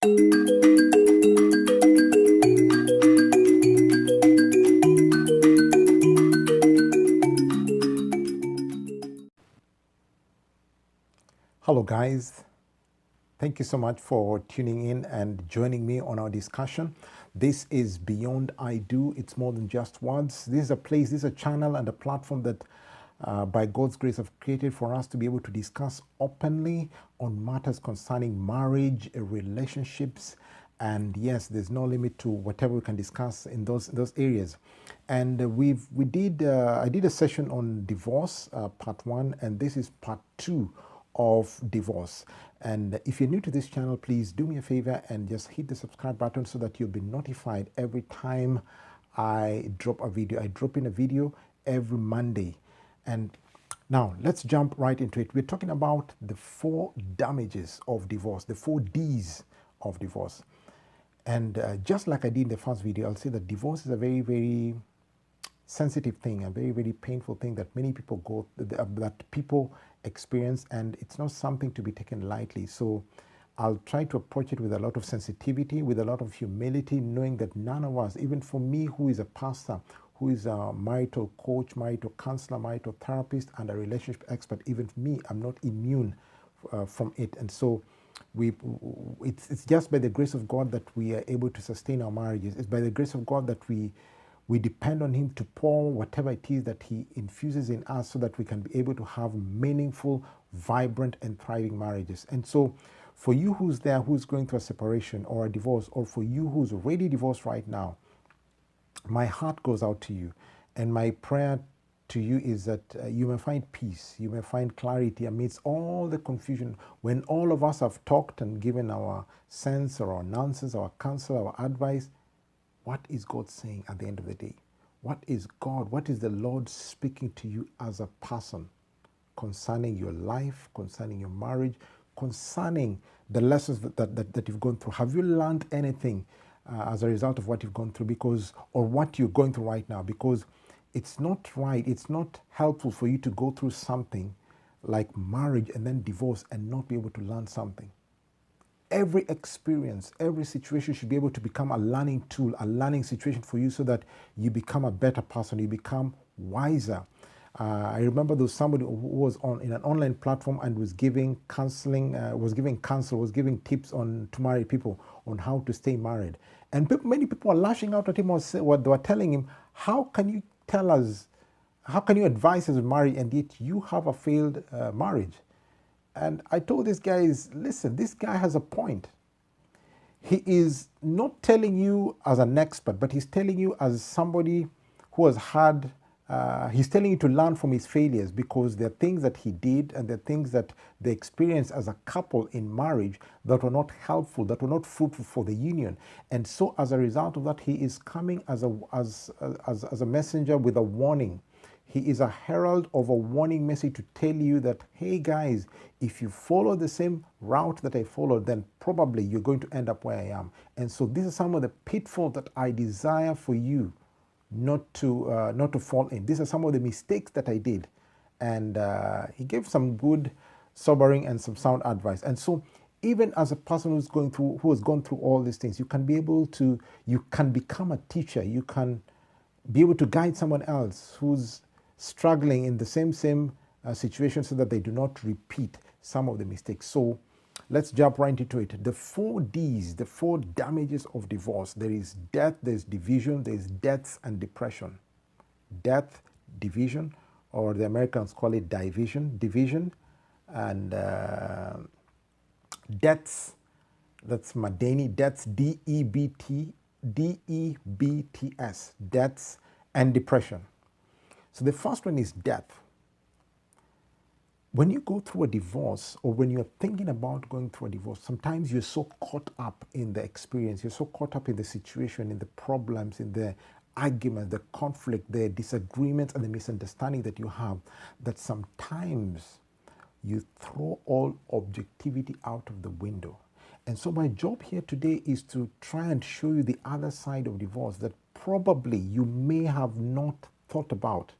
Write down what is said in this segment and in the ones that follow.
Hello guys, thank you so much for tuning in and joining me on our discussion. This is Beyond I Do. It's more than just words. This is a place, this is a channel and a platform that by God's grace have created for us to be able to discuss openly on matters concerning marriage, relationships, and yes, there's no limit to whatever we can discuss in those areas. And I did a session on divorce, part 1, and this is part 2 of divorce. And if you're new to this channel, please do me a favor and just hit the subscribe button so that you'll be notified every time I drop a video. I drop in a video every Monday. And now let's jump right into it. We're talking about the 4 damages of divorce, the 4 D's of divorce. And just like I did in the first video, I'll say that divorce is a very, very sensitive thing, a very, very painful thing that many people that people experience, and it's not something to be taken lightly. So I'll try to approach it with a lot of sensitivity, with a lot of humility, knowing that none of us, even for me who is a pastor, who is a marital coach, marital counselor, marital therapist, and a relationship expert, even for me, I'm not immune from it. And so it's just by the grace of God that we are able to sustain our marriages. It's by the grace of God that we depend on Him to pour whatever it is that He infuses in us so that we can be able to have meaningful, vibrant, and thriving marriages. And so for you who's there, who's going through a separation or a divorce, or for you who's already divorced right now, my heart goes out to you. And my prayer to you is that you may find peace, you may find clarity amidst all the confusion. When all of us have talked and given our sense or our nonsense, our counsel, our advice, what is God saying at the end of the day? What is the Lord speaking to you as a person concerning your life, concerning your marriage, concerning the lessons that you've gone through? Have you learned anything as a result of what you've gone through, or what you're going through right now? Because it's not right, it's not helpful for you to go through something like marriage and then divorce and not be able to learn something. Every experience, every situation should be able to become a learning tool, a learning situation for you so that you become a better person, you become wiser. I remember there was somebody who was in an online platform and was giving counseling, was giving tips to married people on how to stay married. And many people were lashing out at him, what they were telling him, how can you advise us on marriage and yet you have a failed marriage? And I told these guys, listen, this guy has a point. He is not telling you as an expert, but he's telling you as somebody who has had, he's telling you to learn from his failures, because there are things that he did and there are things that they experienced as a couple in marriage that were not helpful, that were not fruitful for the union. And so as a result of that, he is coming as a messenger with a warning. He is a herald of a warning message to tell you that, hey guys, if you follow the same route that I followed, then probably you're going to end up where I am. And so these are some of the pitfalls that I desire for you not to fall in. These are some of the mistakes that I did. And he gave some good, sobering, and some sound advice. And so even as a person who has gone through all these things, you can become a teacher. You can be able to guide someone else who's struggling in the same situation so that they do not repeat some of the mistakes. So let's jump right into it. The 4 D's, the 4 damages of divorce. There is death, there's division, there's deaths and depression. Death, division, or the Americans call it division, and deaths, that's Madeni, deaths, D-E-B-T-S, deaths and depression. So the first one is death. When you go through a divorce, or when you're thinking about going through a divorce, sometimes you're so caught up in the experience, you're so caught up in the situation, in the problems, in the arguments, the conflict, the disagreements, and the misunderstanding that you have, that sometimes you throw all objectivity out of the window. And so my job here today is to try and show you the other side of divorce that probably you may have not thought about.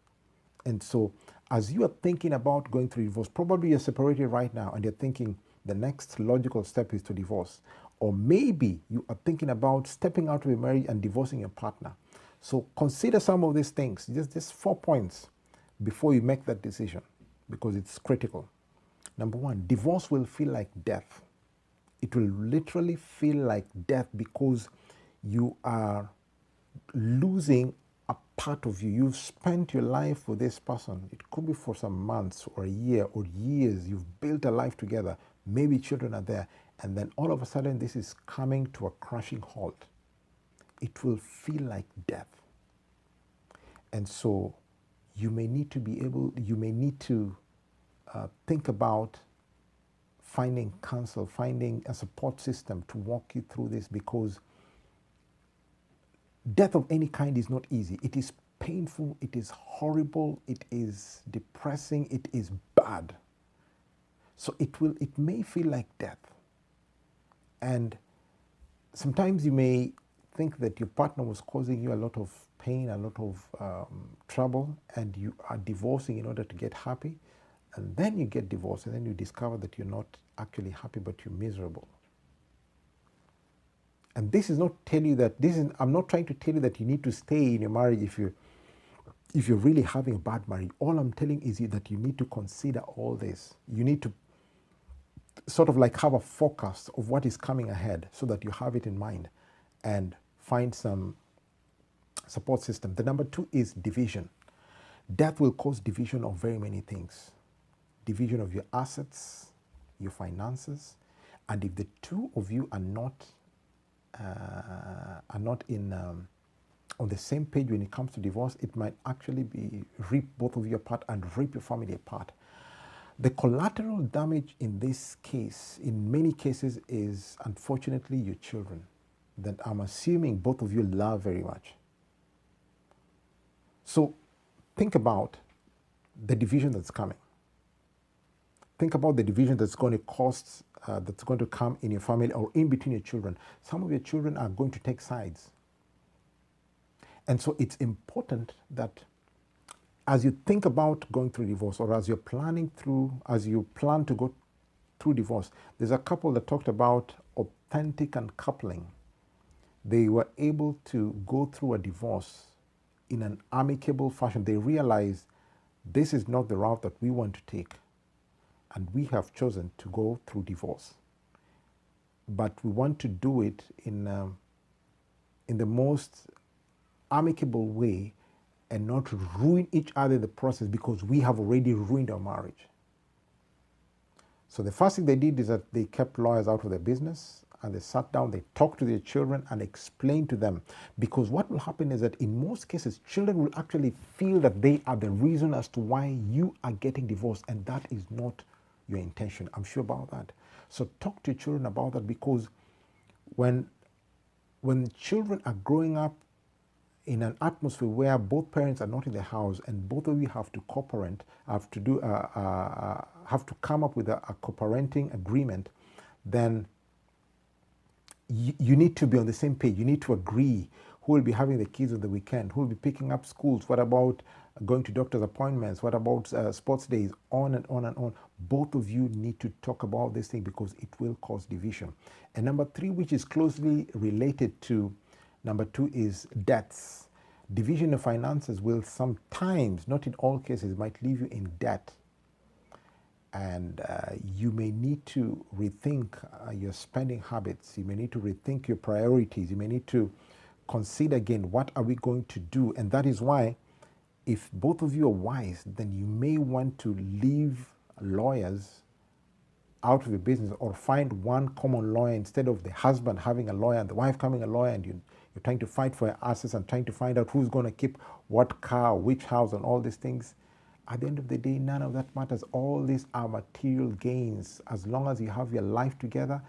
And so as you are thinking about going through divorce, probably you're separated right now and you're thinking the next logical step is to divorce. Or maybe you are thinking about stepping out of a marriage and divorcing your partner. So consider some of these things, just 4 points before you make that decision, because it's critical. Number one, divorce will feel like death. It will literally feel like death because you are losing a part of you. You've spent your life with this person. It could be for some months or a year or years. You've built a life together. Maybe children are there. And then all of a sudden, this is coming to a crashing halt. It will feel like death. And so you may need to think about finding counsel, finding a support system to walk you through this, because death of any kind is not easy. It is painful, it is horrible, it is depressing, it is bad. So it may feel like death. And sometimes you may think that your partner was causing you a lot of pain, a lot of trouble, and you are divorcing in order to get happy. And then you get divorced, and then you discover that you're not actually happy, but you're miserable. And this is not tell you that I'm not trying to tell you that you need to stay in your marriage if you're really having a bad marriage. All I'm telling is that you need to consider all this. You need to sort of like have a forecast of what is coming ahead so that you have it in mind and find some support system. The number two is division. Death will cause division of very many things. Division of your assets, your finances, and if the two of you are not on the same page when it comes to divorce, it might actually be rip both of you apart and rip your family apart. The collateral damage in this case, in many cases, is unfortunately your children that I'm assuming both of you love very much. So think about the division that's coming. Think about the division that's going to come in your family or in between your children. Some of your children are going to take sides. And so it's important that as you think about going through divorce, or as you plan to go through divorce, there's a couple that talked about authentic uncoupling. They were able to go through a divorce in an amicable fashion. They realized this is not the route that we want to take, and we have chosen to go through divorce. But we want to do it in the most amicable way and not ruin each other in the process, because we have already ruined our marriage. So the first thing they did is that they kept lawyers out of their business, and they sat down, they talked to their children and explained to them. Because what will happen is that in most cases, children will actually feel that they are the reason as to why you are getting divorced, and that is not your intention. I'm sure about that. So talk to your children about that, because when children are growing up in an atmosphere where both parents are not in the house and both of you have to co-parent, have to come up with a co-parenting agreement, then you need to be on the same page. You need to agree who will be having the kids on the weekend, who will be picking up schools, what about going to doctor's appointments, what about sports days, on and on and on. Both of you need to talk about this thing, because it will cause division. And number three, which is closely related to number two, is debts. Division of finances will sometimes, not in all cases, might leave you in debt. And you may need to rethink your spending habits. You may need to rethink your priorities. You may need to consider again, what are we going to do? And that is why, if both of you are wise, then you may want to leave lawyers out of your business, or find one common lawyer instead of the husband having a lawyer and the wife having a lawyer, and you're trying to fight for your assets and trying to find out who's going to keep what car, which house, and all these things. At the end of the day, none of that matters. All these are material gains. As long as you have your life together,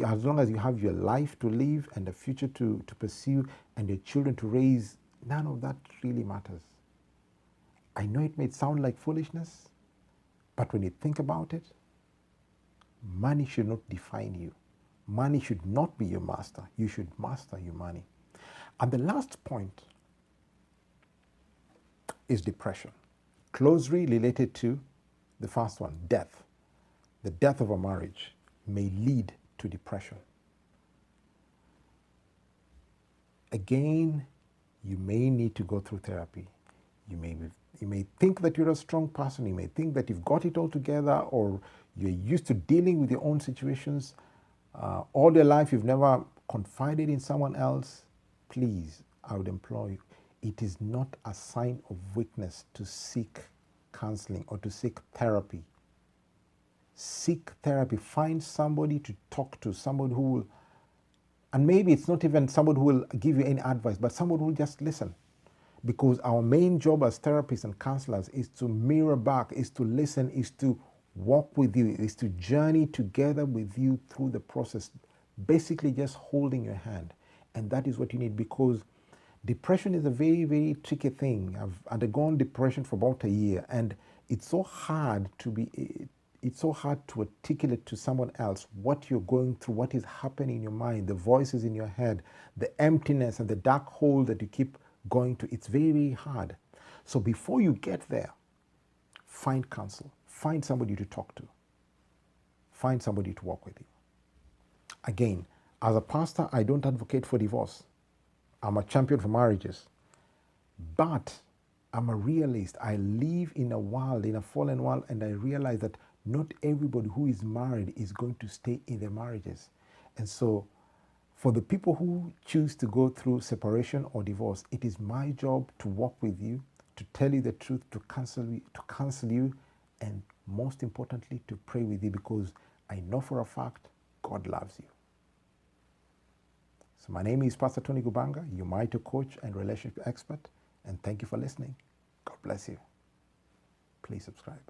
as long as you have your life to live and a future to pursue and your children to raise, none of that really matters. I know it may sound like foolishness, but when you think about it, money should not define you. Money should not be your master. You should master your money. And the last point is depression, closely related to the first one, death. The death of a marriage may lead to depression. Again, you may need to go through therapy. You may think that you're a strong person. You may think that you've got it all together, or you're used to dealing with your own situations. All your life, you've never confided in someone else. Please, I would implore you, it is not a sign of weakness to seek counseling or to seek therapy. Seek therapy. Find somebody to talk to, somebody who will, and maybe it's not even somebody who will give you any advice, but somebody who will just listen. Because our main job as therapists and counselors is to mirror back, is to listen, is to walk with you, is to journey together with you through the process, basically just holding your hand. And that is what you need, because depression is a very, very tricky thing. I've undergone depression for about a year, and it's so hard to articulate to someone else what you're going through, what is happening in your mind, the voices in your head, the emptiness and the dark hole that you keep going to. It's very, very hard. So before you get there, find counsel, find somebody to talk to, find somebody to walk with you. Again, as a pastor, I don't advocate for divorce. I'm a champion for marriages, but I'm a realist. I live in a world, in a fallen world, and I realize that not everybody who is married is going to stay in their marriages. And so for the people who choose to go through separation or divorce, it is my job to walk with you, to tell you the truth, to counsel you, and most importantly, to pray with you, because I know for a fact God loves you. So my name is Pastor Tony Gubanga, your marital coach and relationship expert, and thank you for listening. God bless you. Please subscribe.